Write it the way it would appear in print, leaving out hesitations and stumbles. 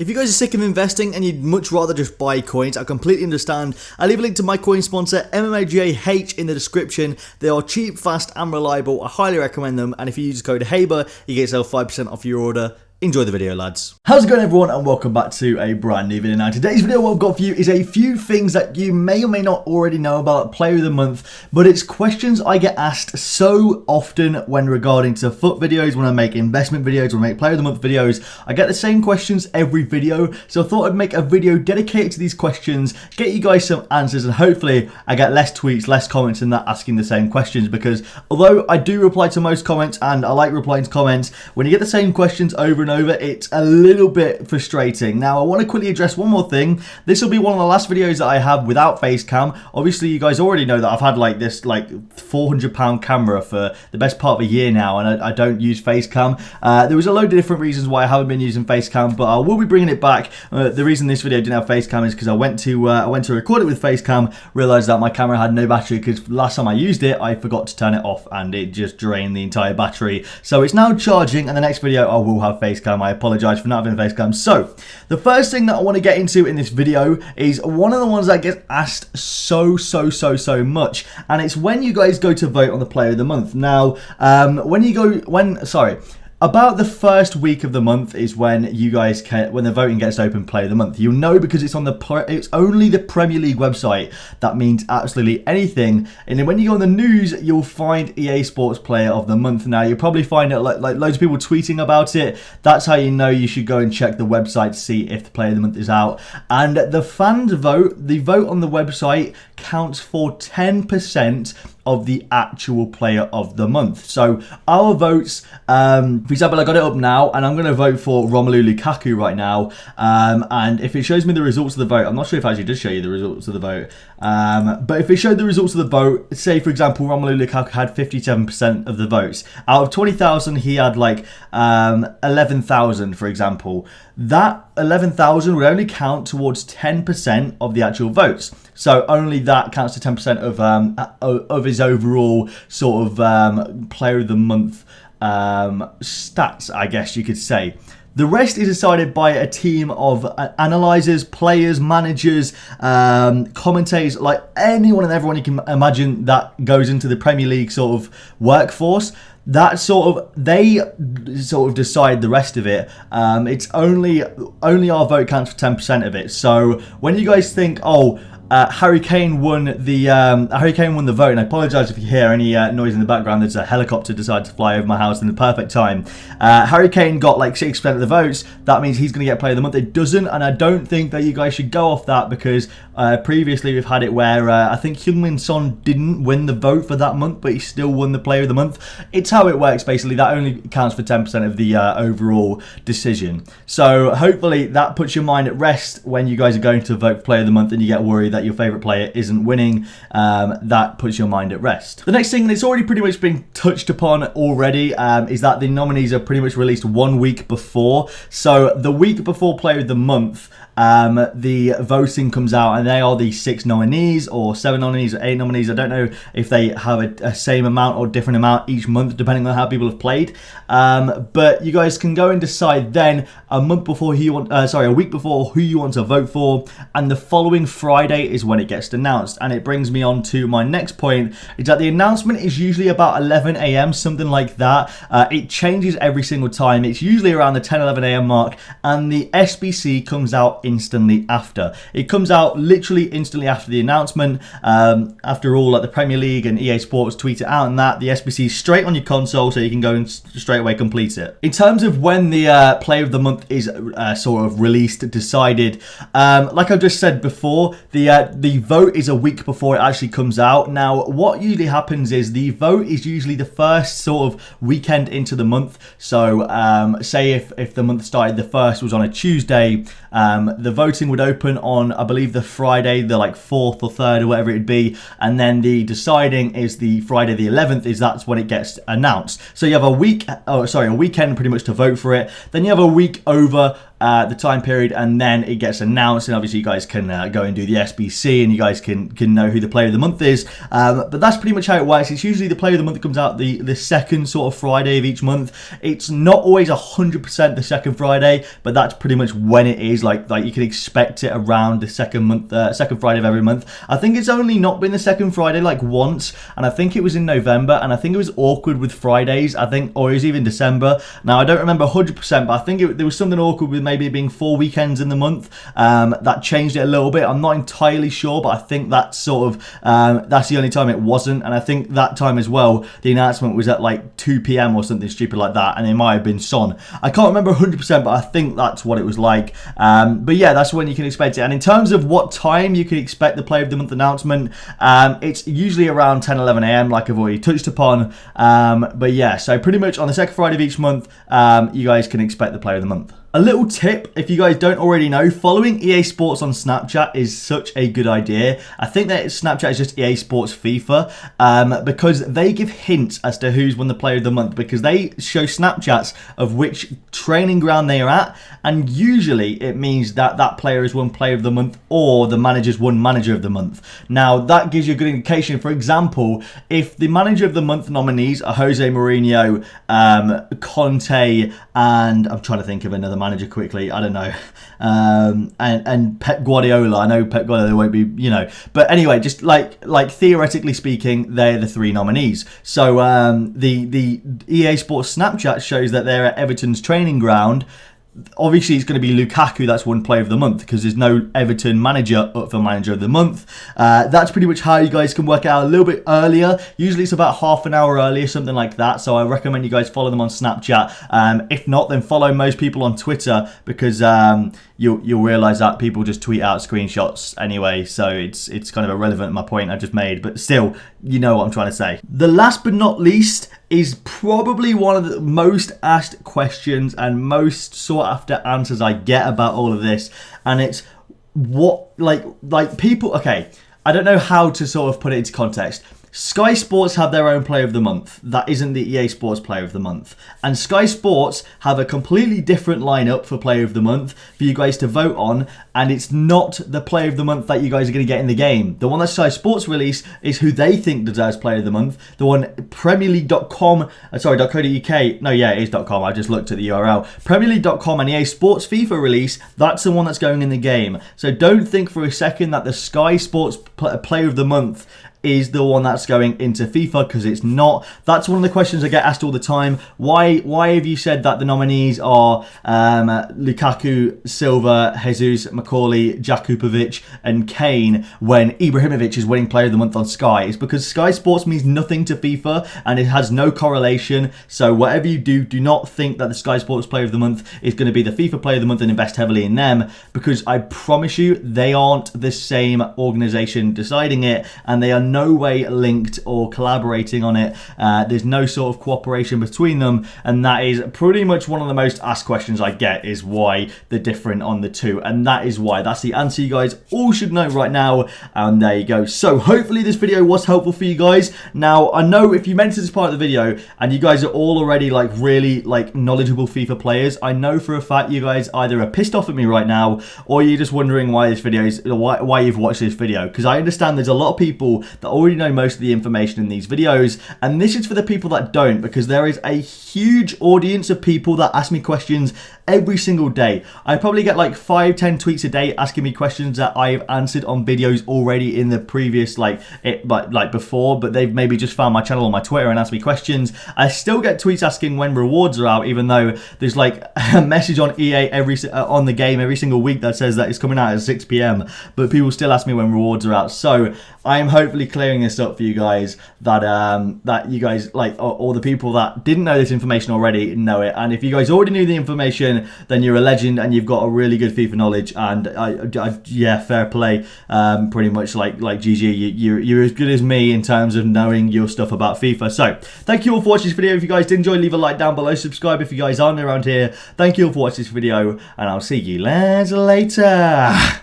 If you guys are sick of investing and you'd much rather just buy coins, I completely understand. I'll leave a link to my coin sponsor, MMAGAH, in the description. They are cheap, fast, and reliable. I highly recommend them. And if you use code HABER, you get yourself 5% off your order. Enjoy the video, lads. How's it going, everyone, and welcome back to a brand new video. Now, today's video, what I've got for you is a few things that you may or may not already know about Player of the Month, but it's questions I get asked so often when regarding to FUT videos, when I make investment videos, when I make Player of the Month videos. I get the same questions every video, so I thought I'd make a video dedicated to these questions, get you guys some answers, and hopefully I get less tweets, less comments than that asking the same questions, because although I do reply to most comments and I like replying to comments, when you get the same questions over and over, it's a little bit frustrating. Now, I want to quickly address one more thing. This will be one of the last videos that I have without face cam. Obviously, you guys already know that I've had like this £400 camera for the best part of a year now, and I don't use face cam. There was a load of different reasons why I haven't been using face cam, but I will be bringing it back. The reason this video didn't have face cam is because I went to record it with face cam, realized that my camera had no battery because last time I used it, I forgot to turn it off and it just drained the entire battery. So it's now charging, and the next video I will have face cam. I apologize for not having face cam. So the first thing that I want to get into in this video is one of the ones that gets asked so much, and it's when you guys go to vote on the Player of the Month. Now, about the first week of the month is when you guys when the voting gets open, Player of the Month. You'll know because it's on it's only the Premier League website. That means absolutely anything. And then when you go on the news, you'll find EA Sports Player of the Month. Now, you'll probably find it like loads of people tweeting about it. That's how you know you should go and check the website to see if the Player of the Month is out. And the fans vote, the vote on the website counts for 10% of the actual Player of the Month. So our votes, for example, I got it up now, and I'm going to vote for Romelu Lukaku right now. And if it shows me the results of the vote, I'm not sure if it actually does show you the results of the vote. But if it showed the results of the vote, say for example, Romelu Lukaku had 57% of the votes. Out of 20,000, he had like 11,000, for example. That 11,000 would only count towards 10% of the actual votes. So only that counts to 10% of his overall sort of Player of the Month stats, I guess you could say. The rest is decided by a team of analyzers, players, managers, commentators, like anyone and everyone you can imagine that goes into the Premier League sort of workforce. They sort of decide the rest of it. It's only our vote counts for 10% of it. So when you guys think, oh, Harry Kane won the vote, and I apologise if you hear any noise in the background. There's a helicopter decided to fly over my house in the perfect time. Harry Kane got like 6% of the votes. That means he's going to get Player of the Month. It doesn't, and I don't think that you guys should go off that, because previously we've had it where I think Heung-min Son didn't win the vote for that month, but he still won the Player of the Month. It's how it works, basically. That only counts for 10% of the overall decision. So hopefully that puts your mind at rest when you guys are going to vote for Player of the Month and you get worried that your favourite player isn't winning. That puts your mind at rest. The next thing that's already pretty much been touched upon already is that the nominees are pretty much released 1 week before. So the week before Player of the Month, the voting comes out, and they are the 6 nominees or 7 nominees or 8 nominees. I don't know if they have a same amount or different amount each month depending on how people have played, but you guys can go and decide then a week before who you want to vote for, and the following Friday is when it gets announced. And it brings me on to my next point, is that the announcement is usually about 11 a.m, something like that. It changes every single time. It's usually around the 10-11 a.m. mark, and the SBC comes out instantly after. It comes out literally instantly after the announcement. After all, like the Premier League and EA Sports tweet it out, and that the SBC is straight on your console, so you can go and straight away complete it. In terms of when the Player of the Month is sort of released, decided, like I just said before, the vote is a week before it actually comes out. Now, what usually happens is the vote is usually the first sort of weekend into the month. So say if the month started, the first was on a Tuesday, the voting would open on, I believe, the Friday, the like 4th or 3rd or whatever it'd be, and then the deciding is the Friday the 11th, that's when it gets announced. So you have a weekend pretty much to vote for it. Then you have a week over the time period, and then it gets announced, and obviously you guys can go and do the SBC, and you guys can know who the player of the month is. But that's pretty much how it works. It's usually the player of the month that comes out the second sort of Friday of each month. It's not always 100% the second Friday, but that's pretty much when it is. Like you can expect it around the second Friday of every month. I think it's only not been the second Friday like once, and I think it was in November, and I think it was awkward with Fridays, I think, or it was even December. Now I don't remember 100%, but I think there was something awkward with maybe it being 4 weekends in the month. That changed it a little bit. I'm not entirely sure, but I think that's sort of that's the only time it wasn't, and I think that time as well the announcement was at like 2 p.m. or something stupid like that, and it might have been Son. I can't remember 100%, but I think that's what it was like. But yeah, that's when you can expect it. And in terms of what time you can expect the player of the month announcement, it's usually around 10, 11 a.m. like I've already touched upon. But yeah, so pretty much on the second Friday of each month, you guys can expect the player of the month. A little tip, if you guys don't already know, following EA Sports on Snapchat is such a good idea. I think that Snapchat is just EA Sports FIFA, because they give hints as to who's won the player of the month, because they show Snapchats of which training ground they are at, and usually it means that that player has won player of the month or the manager's won manager of the month. Now that gives you a good indication. For example, if the manager of the month nominees are Jose Mourinho, Conte, and I'm trying to think of another manager quickly, I don't know, and Pep Guardiola. I know Pep Guardiola won't be, but anyway, just like theoretically speaking, they're the three nominees. So the EA Sports Snapchat shows that they're at Everton's training ground. Obviously, it's going to be Lukaku that's won player of the month, because there's no Everton manager up for manager of the month. That's pretty much how you guys can work it out a little bit earlier. Usually it's about half an hour earlier, something like that. So I recommend you guys follow them on Snapchat. If not, then follow most people on Twitter, because you'll realize that people just tweet out screenshots anyway. So it's kind of irrelevant, my point I just made. But still, you know what I'm trying to say. The last but not least is probably one of the most asked questions and most sought after answers I get about all of this, and it's what like people. Okay, I don't know how to sort of put it into context. Sky Sports have their own player of the month. That isn't the EA Sports player of the month. And Sky Sports have a completely different lineup for player of the month for you guys to vote on. And it's not the player of the month that you guys are going to get in the game. The one that Sky Sports release is who they think deserves player of the month. The one PremierLeague.com, .co.uk. No, yeah, it is .com. I just looked at the URL. PremierLeague.com and EA Sports FIFA release, that's the one that's going in the game. So don't think for a second that the Sky Sports player of the month is the one that's going into FIFA, because it's not. That's one of the questions I get asked all the time. Why have you said that the nominees are Lukaku, Silva, Jesus, Macaulay, Jakupovic and Kane when Ibrahimovic is winning player of the month on Sky? It's because Sky Sports means nothing to FIFA and it has no correlation. So whatever you do not think that the Sky Sports player of the month is going to be the FIFA player of the month and invest heavily in them, because I promise you they aren't the same organisation deciding it, and they are no way linked or collaborating on it. There's no sort of cooperation between them, and that is pretty much one of the most asked questions I get, is why they're different on the two, and that is why. That's the answer you guys all should know right now, and there you go. So hopefully this video was helpful for you guys. Now I know if you meant to this part of the video and you guys are all already like really like knowledgeable FIFA players, I know for a fact you guys either are pissed off at me right now, or you're just wondering why this video is why you've watched this video, because I understand there's a lot of people that already know most of the information in these videos, and this is for the people that don't, because there is a huge audience of people that ask me questions every single day. I probably get like 5-10 tweets a day asking me questions that I've answered on videos already in the previous before, but they've maybe just found my channel on my Twitter and asked me questions. I still get tweets asking when rewards are out, even though there's like a message on EA on the game every single week that says that it's coming out at 6 p.m, but people still ask me when rewards are out. So I am hopefully clearing this up for you guys, that that you guys like, or the people that didn't know this information already know it. And if you guys already knew the information, then you're a legend and you've got a really good FIFA knowledge, and yeah, fair play. Pretty much like GG, you're as good as me in terms of knowing your stuff about FIFA. So thank you all for watching this video. If you guys did enjoy, leave a like down below, subscribe if you guys aren't around here. Thank you all for watching this video, and I'll see you later.